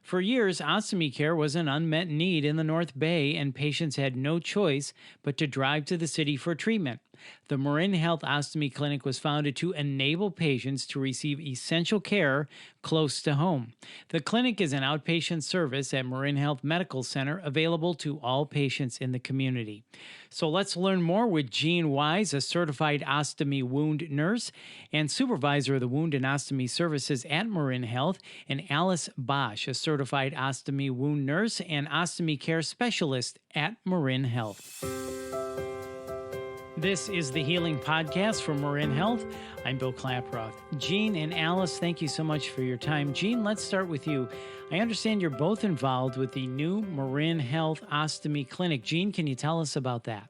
For years, ostomy care was an unmet need in the North Bay, and patients had no choice but to drive to the city for treatment. The MarinHealth Ostomy Clinic was founded to enable patients to receive essential care close to home. The clinic is an outpatient service at MarinHealth Medical Center available to all patients in the community. So let's learn more with Jean Wize, a certified ostomy wound nurse and supervisor of the Wound and Ostomy Services at MarinHealth, and Alice Basch, a certified ostomy wound nurse and ostomy care specialist at MarinHealth. This is the Healing Podcast from MarinHealth. I'm Bill Klaproth. Jean and Alice, thank you so much for your time. Jean, let's start with you. I understand you're both involved with the new MarinHealth Ostomy Clinic. Jean, can you tell us about that?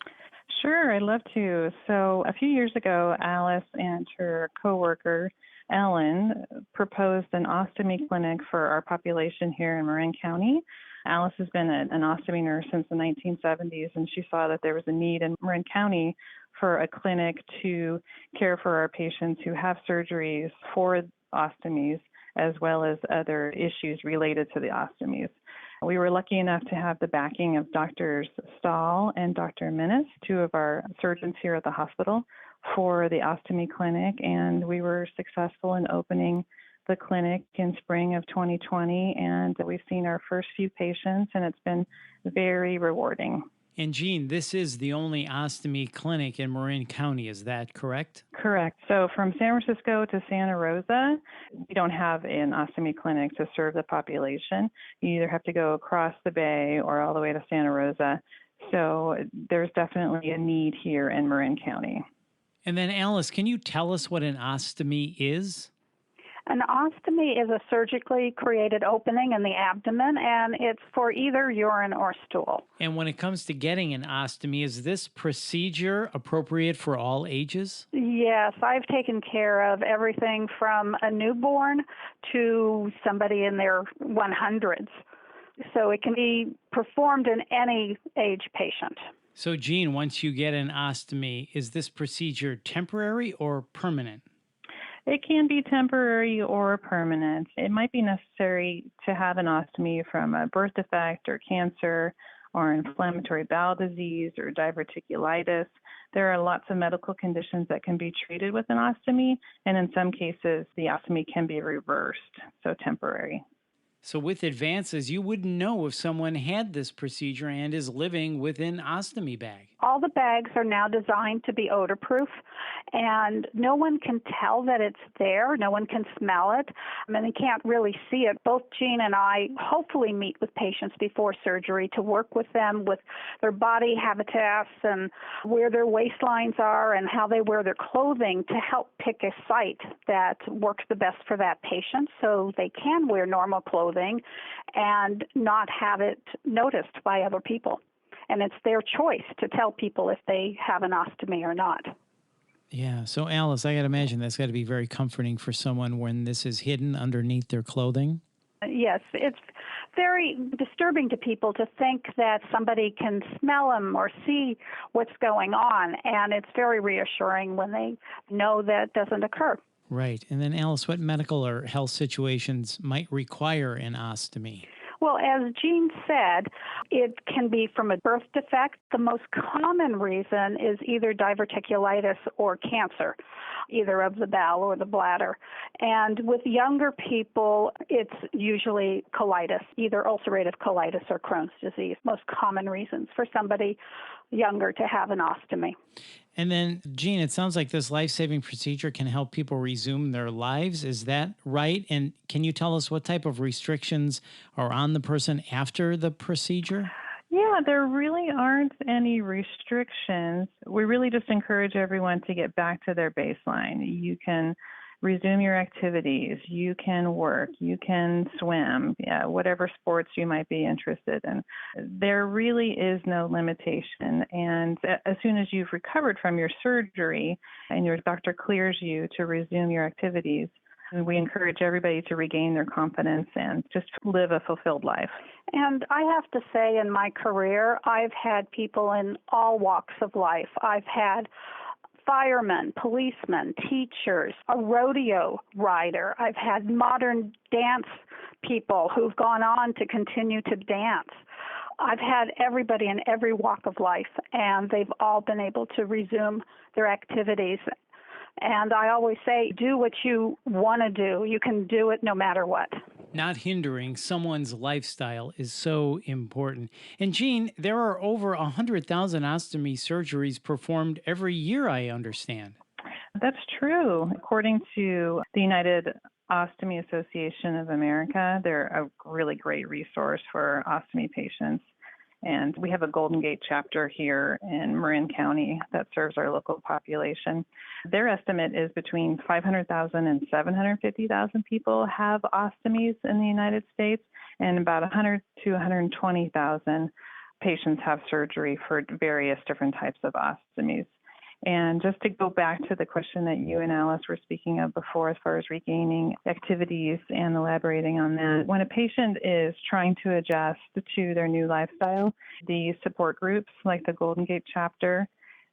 Sure, I'd love to. So a few years ago, Alice and her coworker, Ellen, proposed an ostomy clinic for our population here in Marin County. Alice has been an ostomy nurse since the 1970s, and she saw that there was a need in Marin County for a clinic to care for our patients who have surgeries for ostomies, as well as other issues related to the ostomies. We were lucky enough to have the backing of Drs. Stahl and Dr. Minnis, two of our surgeons here at the hospital, for the ostomy clinic, and we were successful in opening the clinic in spring of 2020, and we've seen our first few patients, and it's been very rewarding. And Jean, this is the only ostomy clinic in Marin County, is that correct? Correct. So from San Francisco to Santa Rosa, we don't have an ostomy clinic to serve the population. You either have to go across the bay or all the way to Santa Rosa. So there's definitely a need here in Marin County. And then Alice, can you tell us what an ostomy is? An ostomy is a surgically created opening in the abdomen, and it's for either urine or stool. And when it comes to getting an ostomy, is this procedure appropriate for all ages? Yes, I've taken care of everything from a newborn to somebody in their 100s. So it can be performed in any age patient. So Jean, once you get an ostomy, is this procedure temporary or permanent? It can be temporary or permanent. It might be necessary to have an ostomy from a birth defect or cancer or inflammatory bowel disease or diverticulitis. There are lots of medical conditions that can be treated with an ostomy, and in some cases, the ostomy can be reversed, so temporary. So with advances, you wouldn't know if someone had this procedure and is living with an ostomy bag. All the bags are now designed to be odor-proof, and no one can tell that it's there. No one can smell it, and they can't really see it. Both Jean and I hopefully meet with patients before surgery to work with them with their body habitats and where their waistlines are and how they wear their clothing to help pick a site that works the best for that patient so they can wear normal clothing and not have it noticed by other people. And it's their choice to tell people if they have an ostomy or not. Yeah. So, Alice, I got to imagine that's got to be very comforting for someone when this is hidden underneath their clothing. Yes, it's very disturbing to people to think that somebody can smell them or see what's going on. And it's very reassuring when they know that doesn't occur. Right. And then, Alice, what medical or health situations might require an ostomy? Well, as Jean said, it can be from a birth defect. The most common reason is either diverticulitis or cancer, either of the bowel or the bladder. And with younger people, it's usually colitis, either ulcerative colitis or Crohn's disease, most common reasons for somebody younger to have an ostomy. And then, Jean, it sounds like this life-saving procedure can help people resume their lives. Is that right? And can you tell us what type of restrictions are on the person after the procedure? Yeah, there really aren't any restrictions. We really just encourage everyone to get back to their baseline. You can resume your activities, you can work, you can swim, whatever sports you might be interested in. There really is no limitation. And as soon as you've recovered from your surgery and your doctor clears you to resume your activities, we encourage everybody to regain their confidence and just live a fulfilled life. And I have to say, in my career, I've had people in all walks of life. I've had firemen, policemen, teachers, a rodeo rider. I've had modern dance people who've gone on to continue to dance. I've had everybody in every walk of life, and they've all been able to resume their activities. And I always say, do what you want to do. You can do it no matter what. Not hindering someone's lifestyle is so important. And Jean, there are over 100,000 ostomy surgeries performed every year, I understand. That's true. According to the United Ostomy Association of America, they're a really great resource for ostomy patients. And we have a Golden Gate chapter here in Marin County that serves our local population. Their estimate is between 500,000 and 750,000 people have ostomies in the United States, and about 100 to 120,000 patients have surgery for various different types of ostomies. And just to go back to the question that you and Alice were speaking of before, as far as regaining activities and elaborating on that, when a patient is trying to adjust to their new lifestyle, the support groups like the Golden Gate chapter,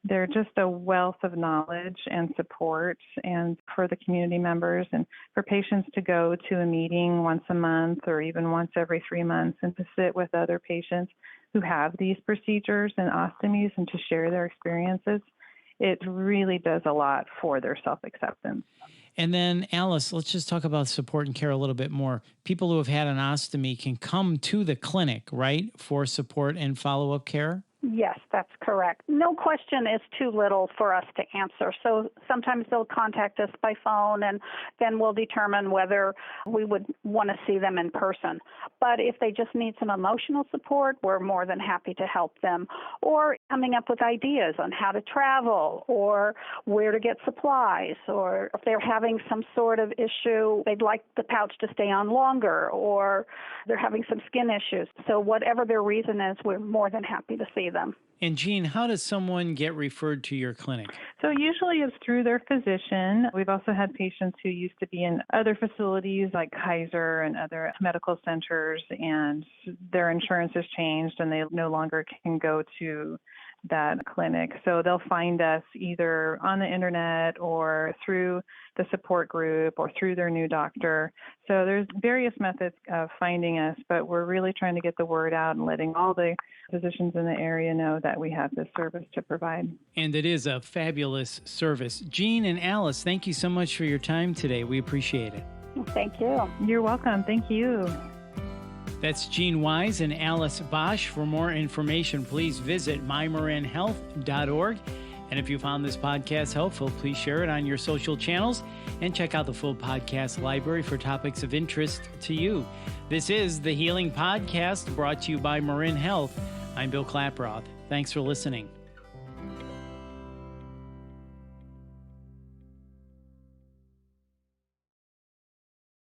they're just a wealth of knowledge and support, and for the community members and for patients to go to a meeting once a month or even once every 3 months and to sit with other patients who have these procedures and ostomies and to share their experiences. It really does a lot for their self-acceptance. And then, Alice, let's just talk about support and care a little bit more. People who have had an ostomy can come to the clinic, right, for support and follow-up care? Yes, that's correct. No question is too little for us to answer. So sometimes they'll contact us by phone, and then we'll determine whether we would want to see them in person. But if they just need some emotional support, we're more than happy to help them. Or coming up with ideas on how to travel or where to get supplies, or if they're having some sort of issue, they'd like the pouch to stay on longer, or they're having some skin issues. So whatever their reason is, we're more than happy to see them. And Jean, how does someone get referred to your clinic? So usually it's through their physician. We've also had patients who used to be in other facilities like Kaiser and other medical centers, and their insurance has changed and they no longer can go to that clinic. So they'll find us either on the internet or through the support group or through their new doctor. So there's various methods of finding us, but we're really trying to get the word out and letting all the physicians in the area know that we have this service to provide. And it is a fabulous service. Jean and Alice, thank you so much for your time today. We appreciate it. Thank you. You're welcome. Thank you. That's Jean Wize and Alice Basch. For more information, please visit mymarinhealth.org. And if you found this podcast helpful, please share it on your social channels and check out the full podcast library for topics of interest to you. This is the Healing Podcast brought to you by Marin Health. I'm Bill Klaproth. Thanks for listening.